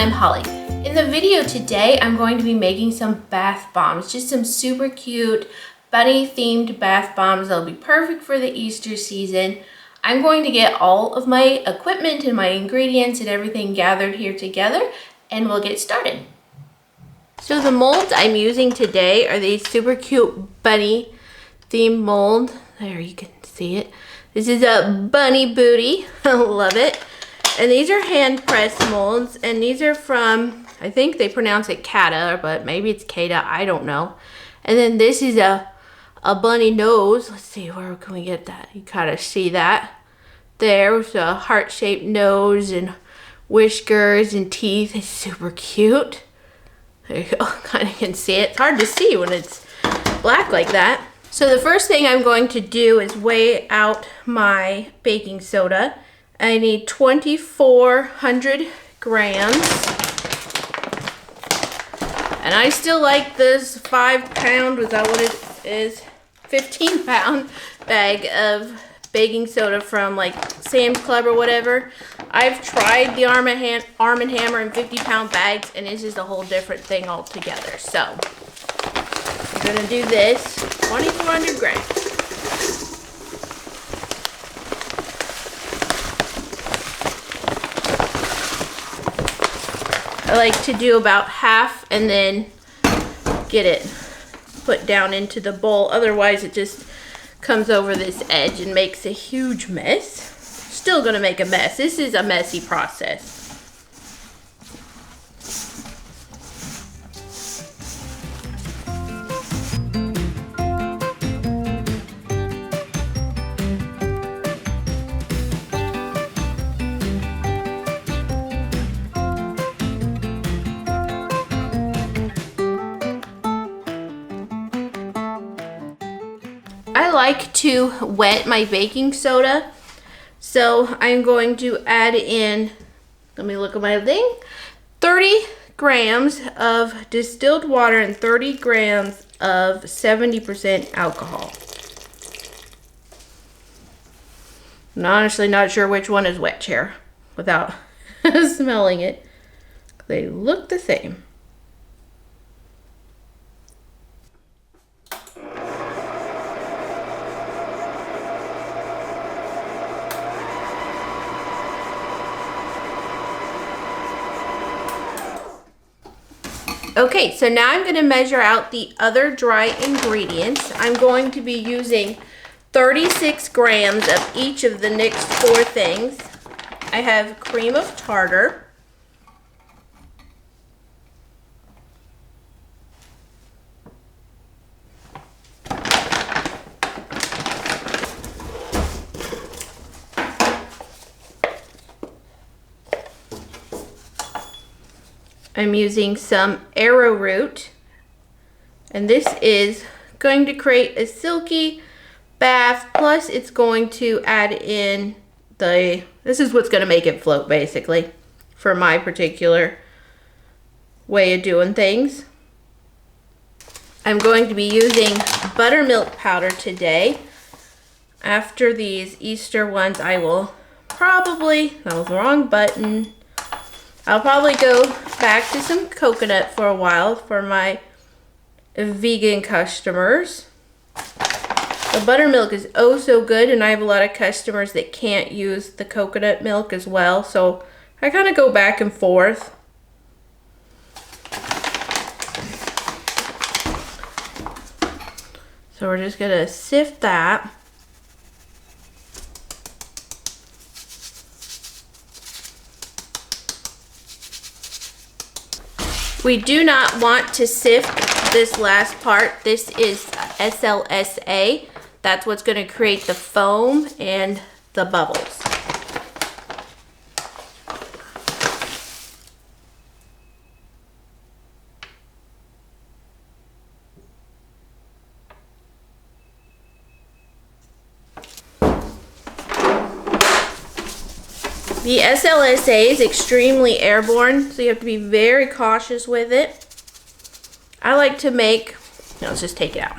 I'm Holly. In the video today, I'm going to be making some bath bombs, just some super cute bunny themed bath bombs that'll be perfect for the Easter season. I'm going to get all of my equipment and my ingredients and everything gathered here together, and we'll get started. So the molds I'm using today are these super cute bunny themed mold. There, you can see it. This is a bunny booty. I love it. And these are hand pressed molds, and these are from, I think they pronounce it Cada, but maybe it's Cada, I don't know. And then this is a bunny nose. Let's see, where can we get that? You kind of see that. There's a heart-shaped nose and whiskers and teeth. It's super cute. There you go, kind of can see it. It's hard to see when it's black like that. So the first thing I'm going to do is weigh out my baking soda. I need 2,400 grams. And I still like this 5 pound, was that what it is? 15 pound bag of baking soda from like Sam's Club or whatever. I've tried the Arm & Hammer in 50 pound bags, and it's just a whole different thing altogether. So I'm gonna do this, 2,400 grams. I like to do about half and then get it put down into the bowl. Otherwise it just comes over this edge and makes a huge mess. Still gonna make a mess. This is a messy process. I like to wet my baking soda, so I'm going to add in, let me look at my thing, 30 grams of distilled water and 30 grams of 70% alcohol. I'm honestly not sure which one is wet chair without smelling it. They look the same. Okay, so now I'm going to measure out the other dry ingredients. I'm going to be using 36 grams of each of the next 4 things. I have cream of tartar. I'm using some arrowroot, and this is going to create a silky bath, plus it's going to add in this is what's going to make it float basically for my particular way of doing things. I'm going to be using buttermilk powder today. After these Easter ones, I will probably, that was the wrong button, I'll probably go back to some coconut for a while for my vegan customers. The buttermilk is oh so good, and I have a lot of customers that can't use the coconut milk as well, so I kind of go back and forth. So we're just gonna sift that. We do not want to sift this last part. This is slsa. That's what's going to create the foam and the bubbles. The slsa is extremely airborne, so you have to be very cautious with it. I like to make, let's just take it out.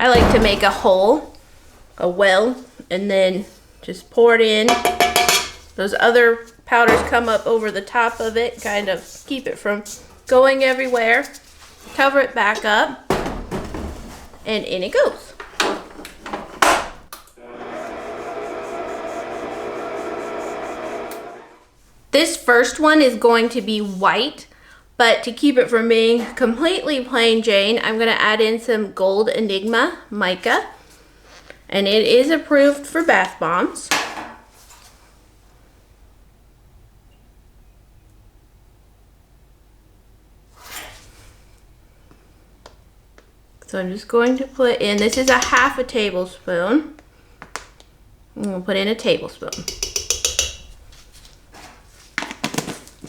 I like to make a hole, a well, and then just pour it in those other powders come up over the top of it, kind of keep it from going everywhere. Cover it back up, and in it goes. This first one is going to be white, but to keep it from being completely plain Jane, I'm going to add in some gold Enigma mica, and it is approved for bath bombs. So I'm just going to put in, this is a half a tablespoon. I'm going to put in a tablespoon.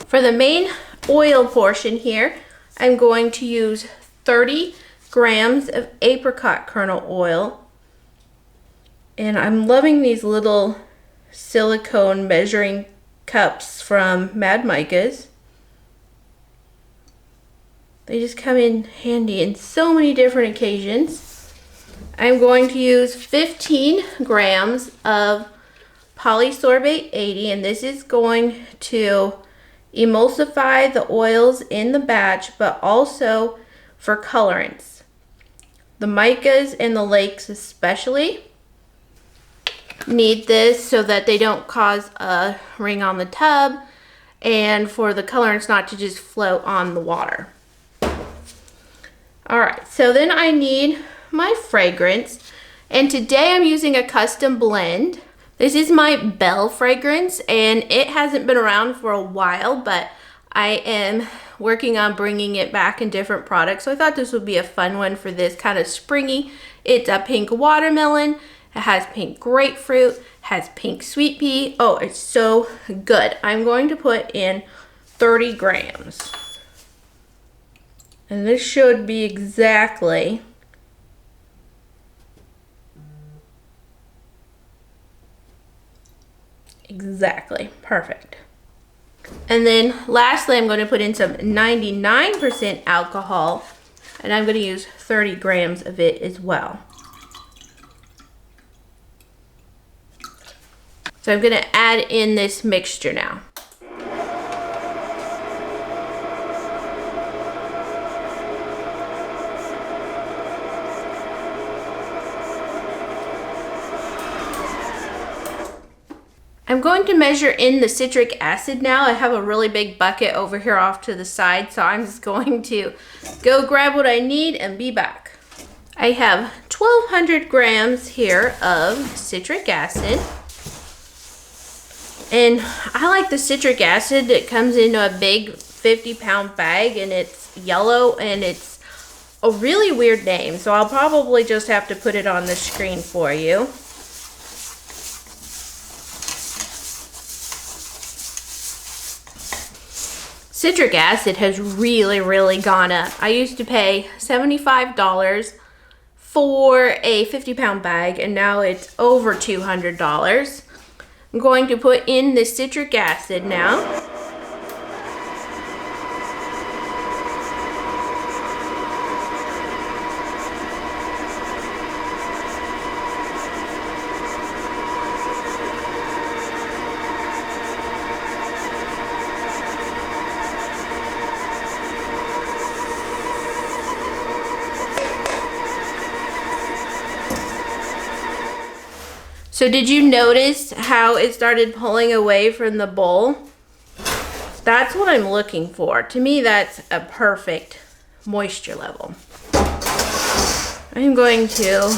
For the main oil portion here, I'm going to use 30 grams of apricot kernel oil. And I'm loving these little silicone measuring cups from Mad Micas. They just come in handy in so many different occasions. I'm going to use 15 grams of Polysorbate 80, and this is going to emulsify the oils in the batch, but also for colorants. The micas and the lakes especially need this so that they don't cause a ring on the tub, and for the colorants not to just float on the water. Alright, so then I need my fragrance, and today I'm using a custom blend. This is my Bell fragrance, and it hasn't been around for a while, but I am working on bringing it back in different products, so I thought this would be a fun one for this kind of springy. It's a pink watermelon, it has pink grapefruit, has pink sweet pea. Oh, it's so good. I'm going to put in 30 grams. And this should be exactly perfect. And then lastly, I'm going to put in some 99% alcohol, and I'm going to use 30 grams of it as well. So I'm going to add in this mixture now. I'm going to measure in the citric acid now. I have a really big bucket over here off to the side, so I'm just going to go grab what I need and be back. I have 1,200 grams here of citric acid. And I like the citric acid. It comes in a big 50-pound bag, and it's yellow, and it's a really weird name, so I'll probably just have to put it on the screen for you. Citric acid has really gone up. I used to pay $75 for a 50-pound bag, and now it's over $200. I'm going to put in the citric acid now. So did you notice how it started pulling away from the bowl? That's what I'm looking for. To me, that's a perfect moisture level. I'm going to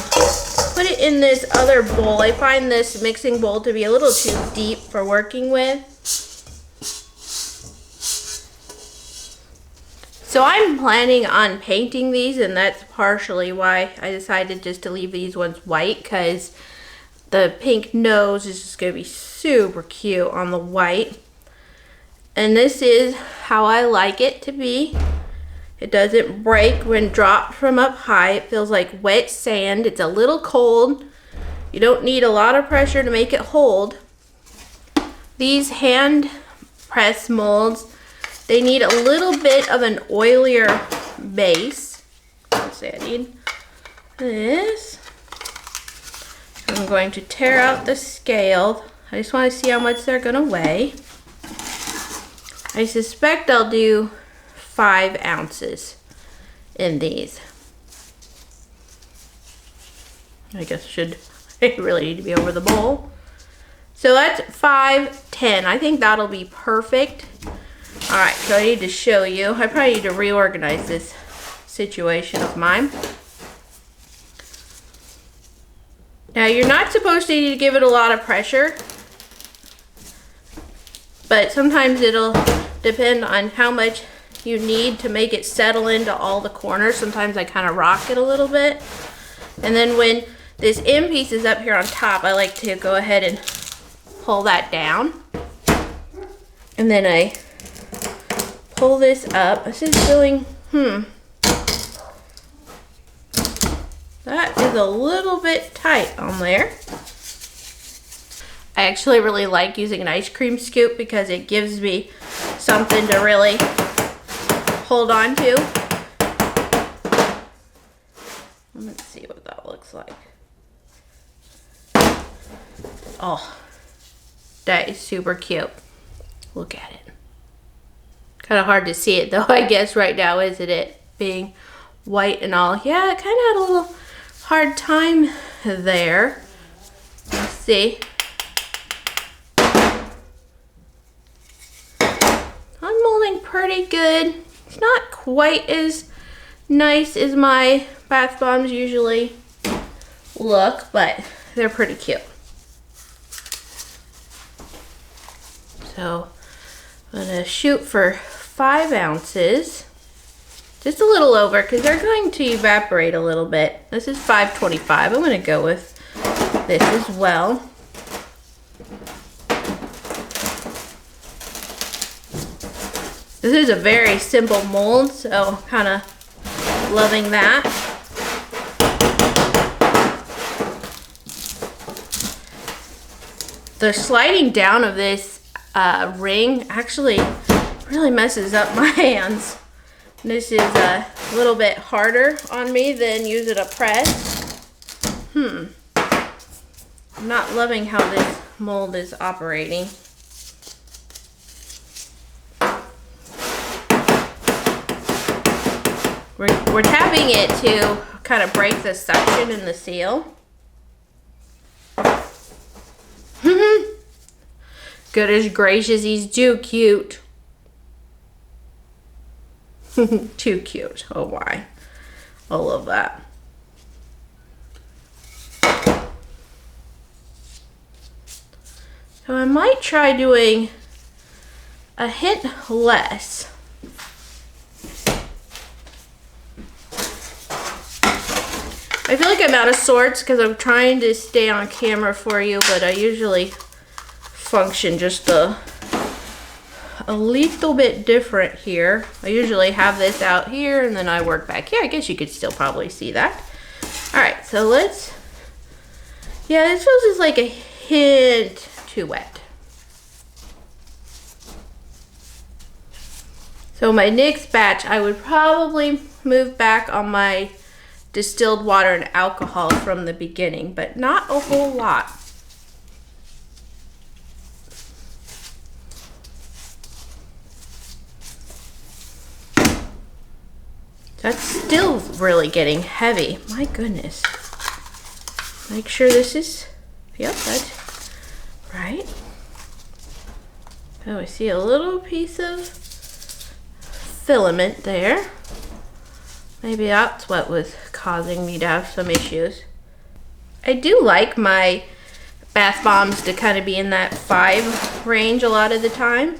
put it in this other bowl. I find this mixing bowl to be a little too deep for working with. So I'm planning on painting these, and that's partially why I decided just to leave these ones white, because the pink nose is just going to be super cute on the white. And this is how I like it to be. It doesn't break when dropped from up high. It feels like wet sand. It's a little cold. You don't need a lot of pressure to make it hold. These hand press molds, they need a little bit of an oilier base. Let's see, I need this. I'm going to tear out the scale. I just want to see how much they're gonna weigh. I suspect I'll do 5 ounces in these. I guess I really need to be over the bowl. So that's 5, 10. I think that'll be perfect. All right, so I need to show you. I probably need to reorganize this situation of mine. Now you're not supposed to need to give it a lot of pressure, but sometimes it'll depend on how much you need to make it settle into all the corners. Sometimes I kind of rock it a little bit. And then when this end piece is up here on top, I like to go ahead and pull that down. And then I pull this up. This is feeling, that is a little bit tight on there. I actually really like using an ice cream scoop because it gives me something to really hold on to. Let's see what that looks like. Oh, that is super cute. Look at it. Kind of hard to see it though, I guess right now, isn't it? Being white and all. Yeah, I kind of had a little hard time there. Let's see. I'm molding pretty good. It's not quite as nice as my bath bombs usually look, but they're pretty cute. So I'm gonna shoot for 5 ounces. Just a little over because they're going to evaporate a little bit. This is 525. I'm gonna go with this as well. This is a very simple mold, so kind of loving that. The sliding down of this ring actually really messes up my hands. This is a little bit harder on me than using a press. I'm not loving how this mold is operating. We're tapping it to kind of break the suction in the seal. Goodness gracious, he's too cute. Too cute. Oh my. I love that. So I might try doing a hint less. I feel like I'm out of sorts because I'm trying to stay on camera for you, but I usually function just a little bit different here. I usually have this out here and then I work back here. I guess you could still probably see that. All right, so let's, yeah, this feels just like a hint too wet. So my next batch, I would probably move back on my distilled water and alcohol from the beginning, but not a whole lot. That's still really getting heavy. My goodness. Make sure this is, yep, that's right. Oh, I see a little piece of filament there. Maybe that's what was causing me to have some issues. I do like my bath bombs to kind of be in that 5 range a lot of the time.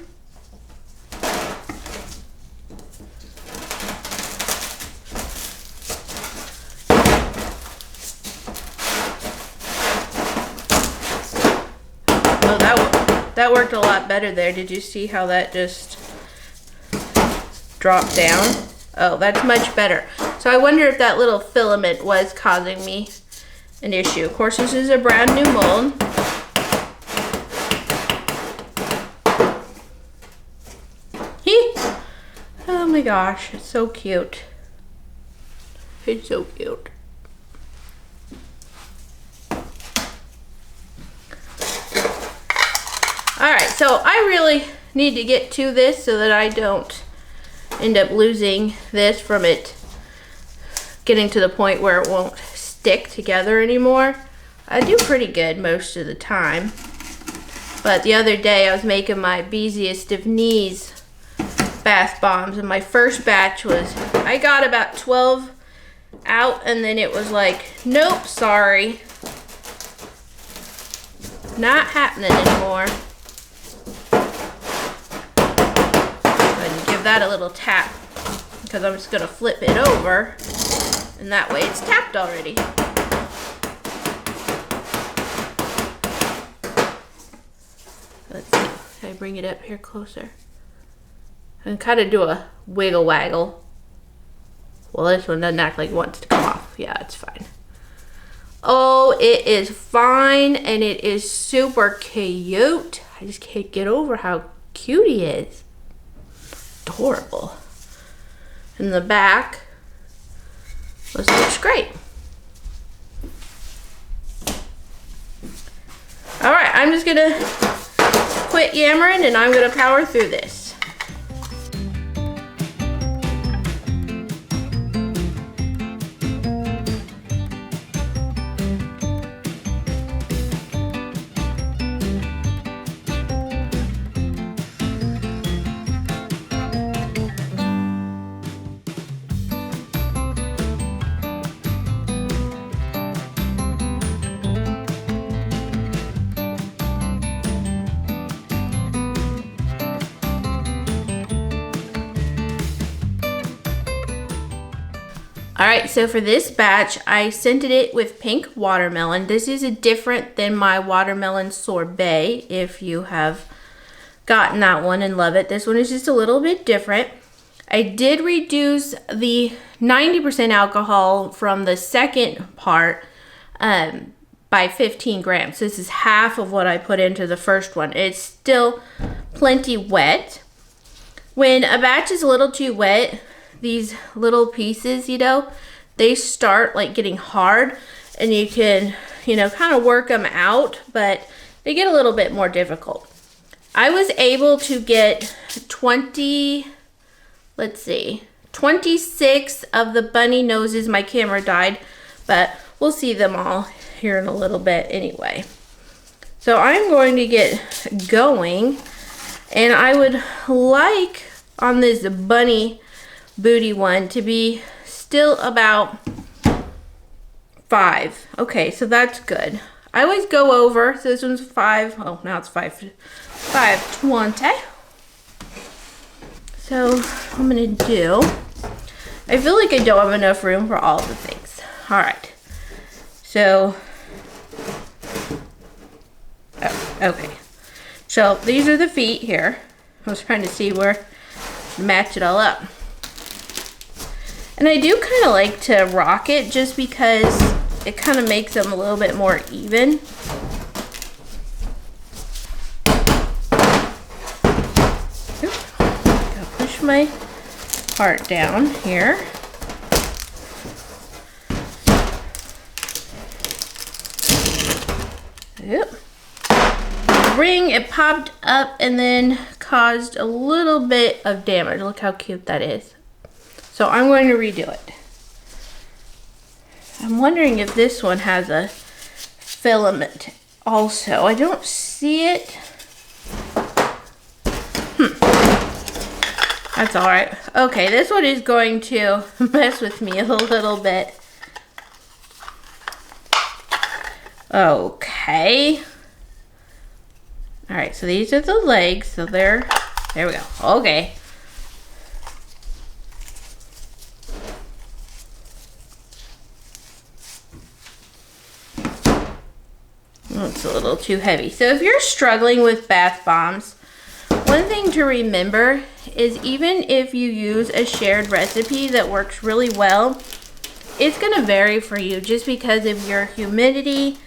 Oh, that worked a lot better there. Did you see how that just dropped down? Oh, that's much better. So I wonder if that little filament was causing me an issue. Of course, this is a brand new mold. Oh my gosh, it's so cute. It's so cute. All right, so I really need to get to this so that I don't end up losing this from it getting to the point where it won't stick together anymore. I do pretty good most of the time. But the other day I was making my Beesiest of Knees bath bombs, and my first batch was, I got about 12 out, and then it was like, nope, sorry. Not happening anymore. And give that a little tap, because I'm just gonna flip it over, and that way it's tapped already. Let's see, can I bring it up here closer? And kind of do a wiggle waggle. Well, this one doesn't act like it wants to come off. Yeah, it's fine. Oh, it is fine, and it is super cute. I just can't get over how cute he is. Adorable. And the back, this looks great. All right, I'm just gonna quit yammering, and I'm gonna power through this. All right, so for this batch, I scented it with pink watermelon. This is different than my watermelon sorbet, if you have gotten that one and love it. This one is just a little bit different. I did reduce the 90% alcohol from the second part by 15 grams. This is half of what I put into the first one. It's still plenty wet. When a batch is a little too wet, these little pieces, you know, they start like getting hard, and you can, you know, kind of work them out, but they get a little bit more difficult. I was able to get 26 of the bunny noses. My camera died, but we'll see them all here in a little bit anyway. So I'm going to get going, and I would like on this bunny booty one to be still about 5. Okay, so that's good. I always go over, so this one's 5. Oh, now it's 520. So what I'm gonna do, I feel like I don't have enough room for all the things. All right, so, oh, okay. So these are the feet here. I was trying to see where to match it all up. And I do kind of like to rock it just because it kind of makes them a little bit more even. Oops. Gotta push my part down here. Yep. Ring, it popped up and then caused a little bit of damage. Look how cute that is. So I'm going to redo it. I'm wondering if this one has a filament also. I don't see it. That's all right. Okay, this one is going to mess with me a little bit. Okay. All right, so these are the legs. So there we go. Okay. It's a little too heavy. So if you're struggling with bath bombs, one thing to remember is even if you use a shared recipe that works really well, it's going to vary for you just because of your humidity,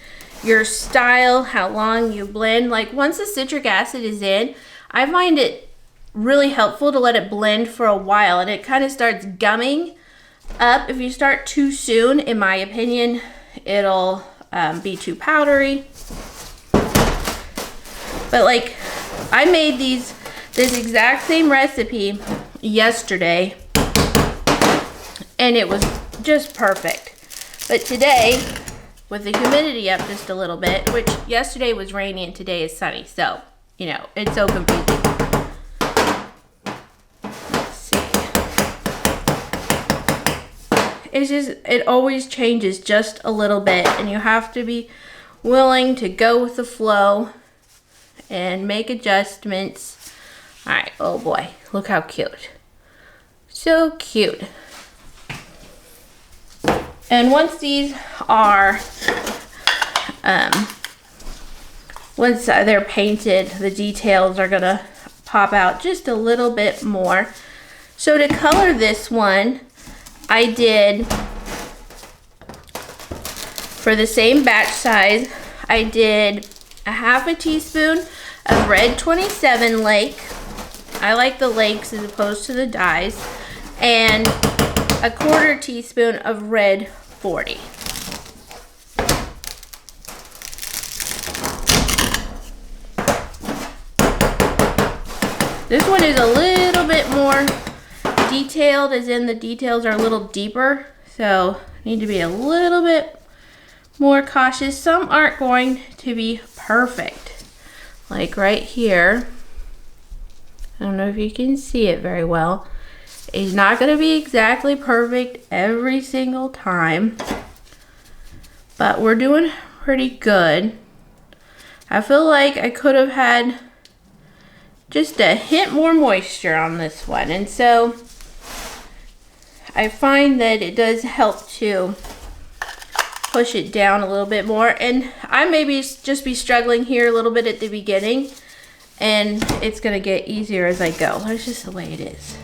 your style, how long you blend. Like once the citric acid is in, I find it really helpful to let it blend for a while, and it kind of starts gumming up. If you start too soon, in my opinion, it'll be too powdery. But like I made this exact same recipe yesterday, and it was just perfect. But today, with the humidity up just a little bit, which yesterday was rainy and today is sunny, so, you know, it's so confusing. Let's see. It's just, it always changes just a little bit, and you have to be willing to go with the flow and make adjustments. All right, oh boy, look how cute. So cute. And once these are, once they're painted, the details are gonna pop out just a little bit more. So to color this one, I did, for the same batch size, I did a half a teaspoon of red 27 lake. I like the lakes as opposed to the dyes. And a quarter teaspoon of red 40. This one is a little bit more detailed, as in the details are a little deeper, so need to be a little bit more cautious. Some aren't going to be perfect, like right here. I don't know if you can see it very well. It's not going to be exactly perfect every single time, but we're doing pretty good. I feel like I could have had just a hint more moisture on this one, and so I find that it does help to push it down a little bit more. And I maybe just be struggling here a little bit at the beginning, and it's going to get easier as I go. That's just the way it is.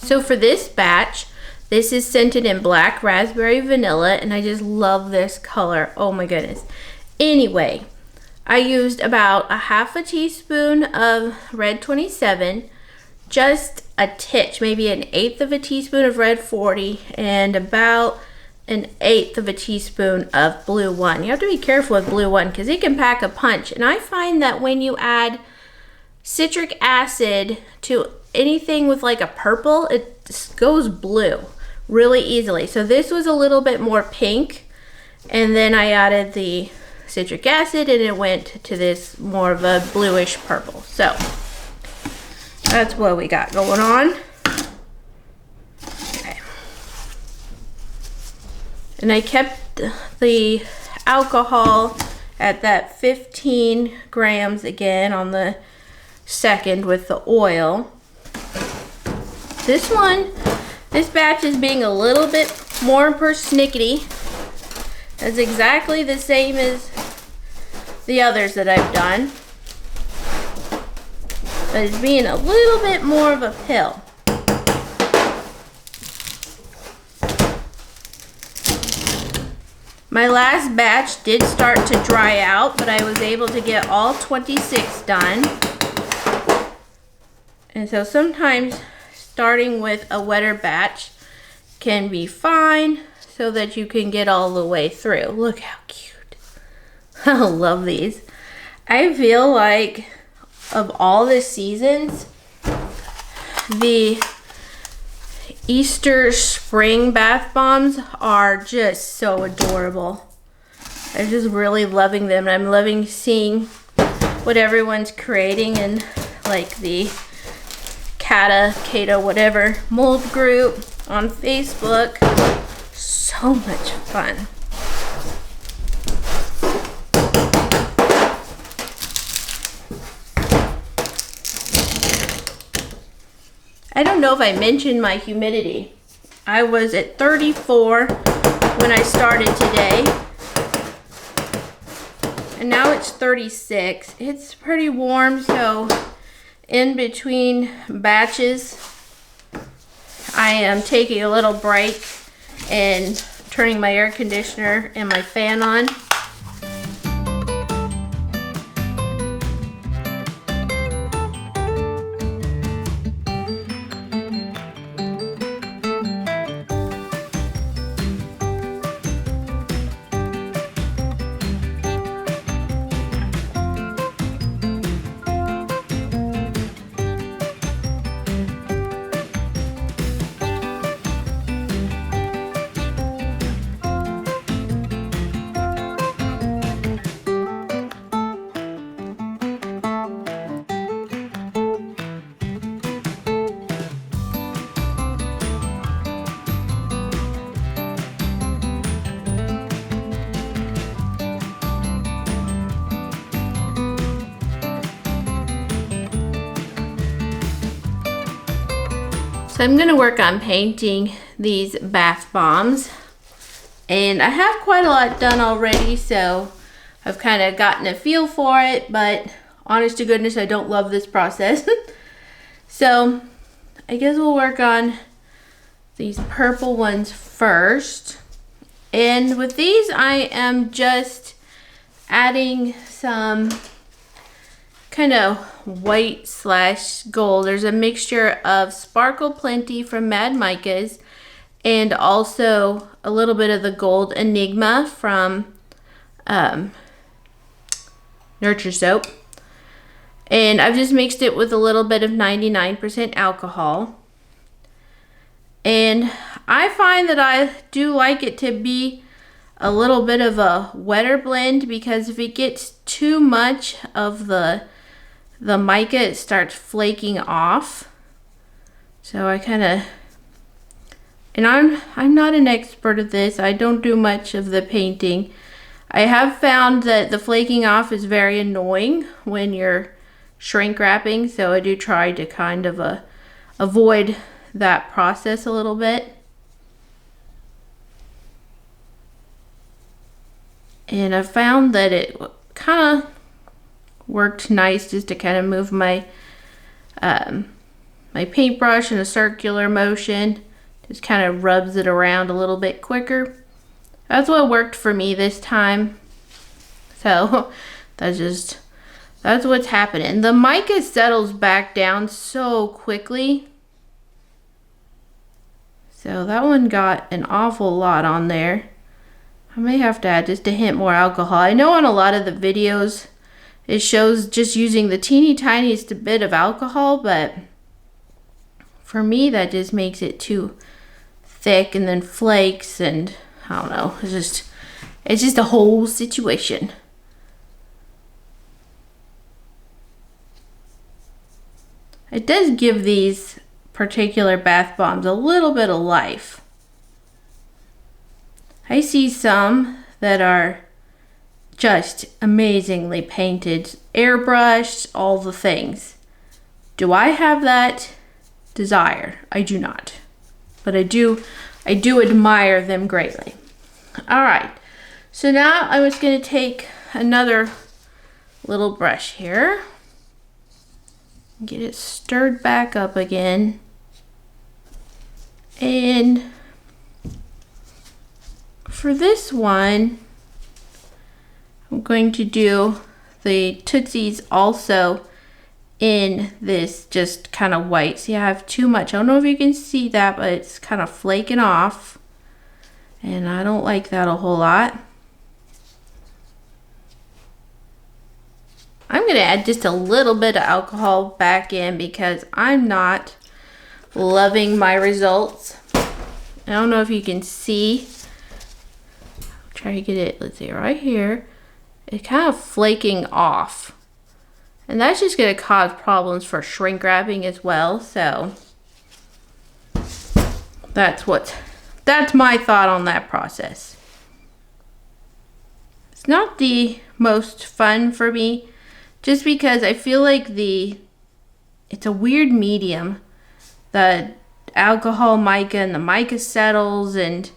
So for this batch, this is scented in black raspberry vanilla, and I just love this color. Oh my goodness. Anyway, I used about a half a teaspoon of red 27, just a titch, maybe an eighth of a teaspoon of red 40, and about an eighth of a teaspoon of blue 1. You have to be careful with blue 1 because it can pack a punch. And I find that when you add citric acid to anything with like a purple, it goes blue really easily. So this was a little bit more pink, and then I added the citric acid and it went to this more of a bluish purple. So that's what we got going on. Okay. And I kept the alcohol at that 15 grams again on the second with the oil. This batch is being a little bit more persnickety. That's exactly the same as the others that I've done, but it's being a little bit more of a pill. My last batch did start to dry out, but I was able to get all 26 done. And so sometimes starting with a wetter batch can be fine so that you can get all the way through. Look how cute. I love these. I feel like of all the seasons, the Easter spring bath bombs are just so adorable. I'm just really loving them. I'm loving seeing what everyone's creating in like the Cada whatever mold group on Facebook. So much fun. I don't know if I mentioned my humidity. I was at 34 when I started today. And now it's 36. It's pretty warm, so in between batches, I am taking a little break and turning my air conditioner and my fan on. So I'm gonna work on painting these bath bombs, and I have quite a lot done already, so I've kind of gotten a feel for it, but honest to goodness, I don't love this process. So I guess we'll work on these purple ones first. And with these, I am just adding some kind of white slash gold. There's a mixture of Sparkle Plenty from Mad Micas and also a little bit of the gold Enigma from Nurture Soap. And I've just mixed it with a little bit of 99% alcohol. And I find that I do like it to be a little bit of a wetter blend, because if it gets too much of the mica, it starts flaking off. So I kind of, and I'm not an expert at this. I don't do much of the painting. I have found that the flaking off is very annoying when you're shrink wrapping, so I do try to kind of avoid that process a little bit. And I found that it kind of worked nice just to kind of move my my paintbrush in a circular motion. Just kind of rubs it around a little bit quicker. That's what worked for me this time. So that's what's happening. The mica settles back down so quickly. So that one got an awful lot on there. I may have to add just a hint more alcohol. I know on a lot of the videos it shows just using the teeny tiniest bit of alcohol, but for me that just makes it too thick and then flakes, and I don't know, it's just a whole situation. It does give these particular bath bombs a little bit of life. I see some that are just amazingly painted, airbrushed, all the things. Do I have that desire? I do not. But I do admire them greatly. All right, so now I was going to take another little brush here, get it stirred back up again, and for this one I'm going to do the Tootsies also in this just kind of white. See, I have too much. I don't know if you can see that, but it's kind of flaking off, and I don't like that a whole lot. I'm going to add just a little bit of alcohol back in because I'm not loving my results. I don't know if you can see. I'll try to get it, let's see, right here. It's kind of flaking off. And that's just going to cause problems for shrink wrapping as well. So that's my thought on that process. It's not the most fun for me, just because I feel like it's a weird medium that alcohol mica and the mica settles, and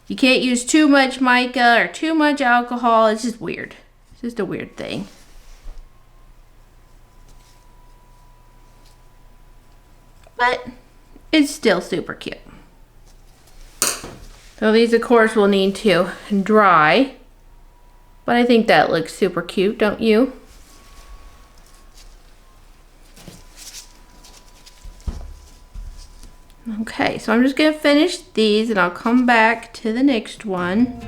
you can't use too much mica or too much alcohol. It's just weird. It's just a weird thing. But it's still super cute. So these of course will need to dry, but I think that looks super cute, don't you? Okay, so I'm just gonna finish these and I'll come back to the next one.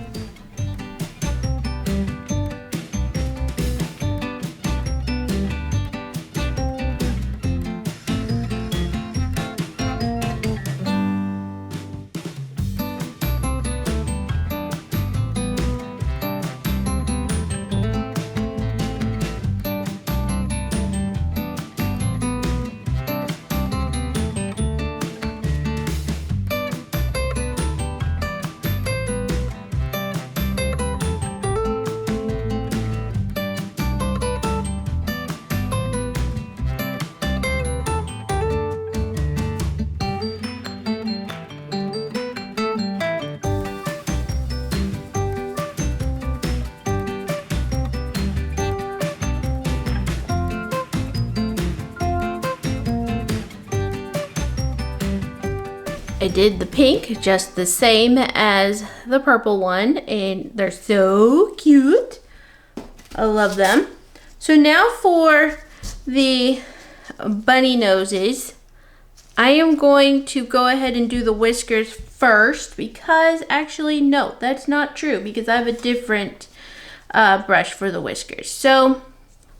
I did the pink just the same as the purple one, and they're so cute. I love them. So now for the bunny noses, I am going to go ahead and do the whiskers first, because actually no, that's not true, because I have a different brush for the whiskers. So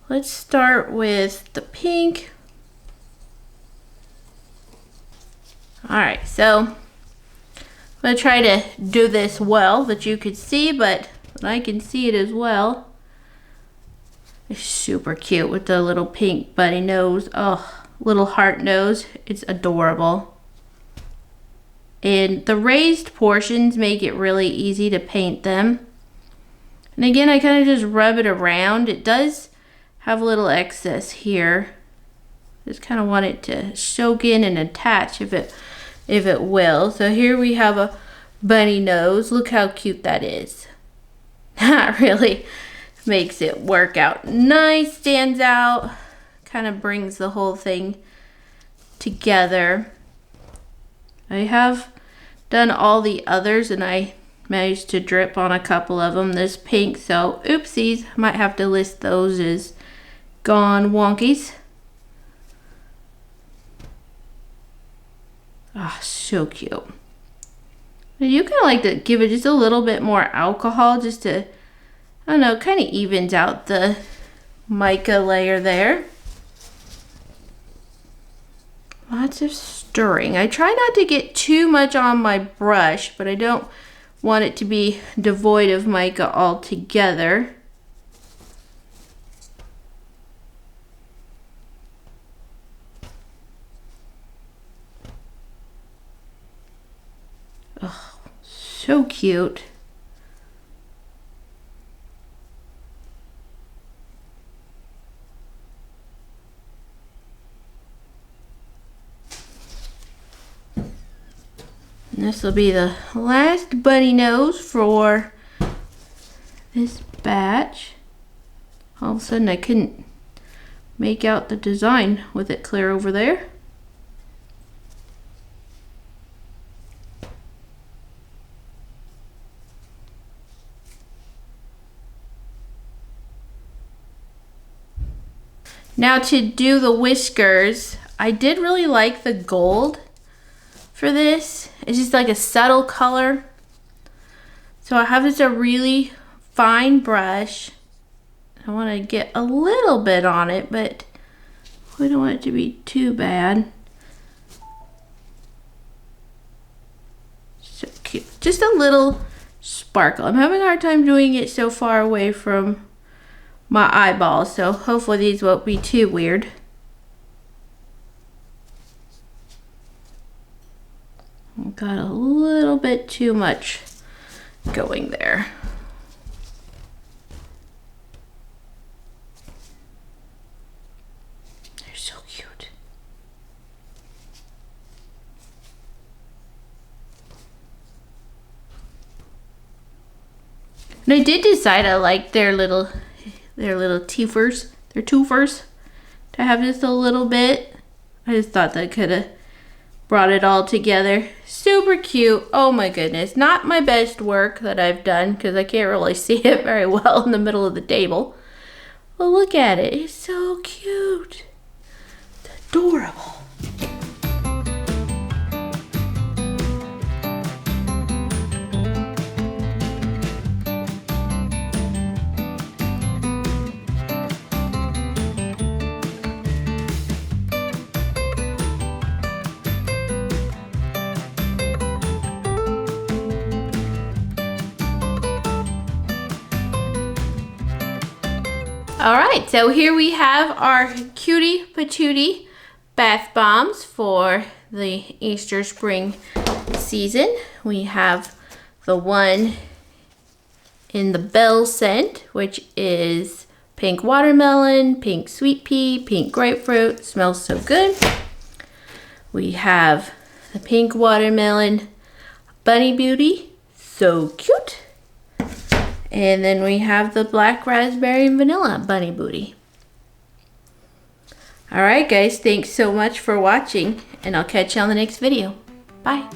let's start with the pink. All right, so I'm gonna try to do this well that you could see, but I can see it as well. It's super cute with the little pink bunny nose. Oh, little heart nose. It's adorable. And the raised portions make it really easy to paint them. And again, I kind of just rub it around. It does have a little excess here. Just kind of want it to soak in and attach if it will. So here we have a bunny nose. Look how cute that is. That really makes it work out nice, stands out, kind of brings the whole thing together. I have done all the others and I managed to drip on a couple of them this pink, so oopsies, might have to list those as gone wonkies. Ah, oh, so cute. And you kind of like to give it just a little bit more alcohol, just to, I don't know, kind of evens out the mica layer there. Lots of stirring. I try not to get too much on my brush, but I don't want it to be devoid of mica altogether. Oh, so cute. This will be the last bunny nose for this batch. All of a sudden I couldn't make out the design with it clear over there. Now to do the whiskers, I did really like the gold for this. It's just like a subtle color. So I have just a really fine brush. I want to get a little bit on it, but we don't want it to be too bad. So cute. Just a little sparkle. I'm having a hard time doing it so far away from my eyeballs, so hopefully these won't be too weird. Got a little bit too much going there. They're so cute. And I did decide I like their little twofers, to have just a little bit. I just thought that could have brought it all together. Super cute. Oh my goodness. Not my best work that I've done because I can't really see it very well in the middle of the table. Well, look at it. It's so cute. It's adorable. All right, so here we have our cutie patootie bath bombs for the Easter spring season. We have the one in the bell scent, which is pink watermelon, pink sweet pea, pink grapefruit. Smells so good. We have the pink watermelon bunny beauty, so cute. And then we have the black raspberry and vanilla bunny booty. Alright guys, thanks so much for watching, and I'll catch you on the next video. Bye.